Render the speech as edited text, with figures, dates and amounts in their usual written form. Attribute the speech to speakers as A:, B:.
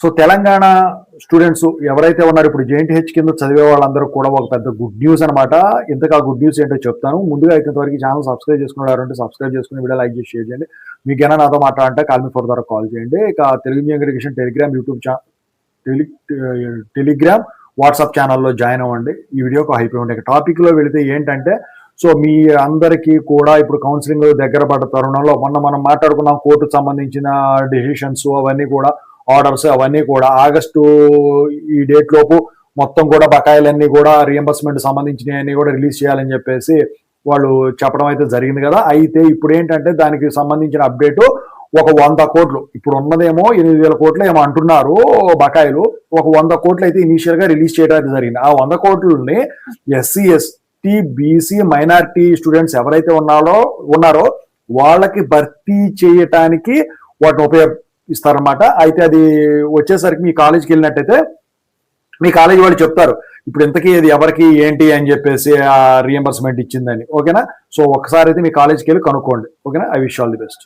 A: So Telangana students ఎవరైతే ఉన్నారో ఇప్పుడు JNTH కింద చదివే వాళ్ళందరూ కూడా ఒక పెద్ద గుడ్ న్యూస్ అనమాట. ఇంతగా గుడ్ న్యూస్ ఏంటో చెప్తాను. ముందుగా ఇంతవరకు ఛానల్ సబ్స్క్రైబ్ చేసుకున్నారంటే సబ్స్క్రైబ్ చేసుకుని వీడియో లైక్ చేసి షేర్ చేయండి. మీకైనా నాతో మాట్లాడాలంటే కాల్ మీ ఫర్ ద్వారా కాల్ చేయండి. ఇక Telugu engineering education Telegram YouTube Telegram WhatsApp ఛానల్లో జాయిన్ అవ్వండి. ఈ వీడియోకి హైప్ ఉండే టాపిక్లో వెళితే ఏంటంటే, సో మీ అందరికీ కూడా ఇప్పుడు కౌన్సిలింగ్ దగ్గర పడ్డ తరుణంలో మొన్న మనం మాట్లాడుకున్నాం కోర్టుకు సంబంధించిన డెసిషన్స్ అవన్నీ కూడా ఆర్డర్స్ అవన్నీ కూడా ఆగస్టు ఈ డేట్ లోపు మొత్తం కూడా బకాయిలన్నీ కూడా రియంబర్స్మెంట్ సంబంధించినవన్నీ కూడా రిలీజ్ చేయాలని చెప్పేసి వాళ్ళు చెప్పడం అయితే జరిగింది కదా. అయితే ఇప్పుడు ఏంటంటే దానికి సంబంధించిన అప్డేటు ఒక 100 కోట్లు, ఇప్పుడు ఉన్నదేమో 8,000 కోట్లు ఏమో అంటున్నారు బకాయిలు, ఒక 100 కోట్లు అయితే ఇనీషియల్ గా రిలీజ్ చేయడం జరిగింది. ఆ 100 కోట్లని SC ST BC minority students ఎవరైతే ఉన్నారో వాళ్ళకి భర్తీ చేయటానికి వాటిని ఉపయోగిస్తారనమాట. అయితే అది వచ్చేసరికి మీ కాలేజీకి వెళ్ళినట్టయితే మీ కాలేజీ వాళ్ళు చెప్తారు ఇప్పుడు ఇంతకీ అది ఎవరికి ఏంటి అని చెప్పేసి ఆ రియంబర్స్మెంట్ ఇచ్చిందని. ఓకేనా? సో ఒక్కసారి అయితే మీ కాలేజీకి వెళ్ళి కనుక్కోండి. ఓకేనా? I wish all the best.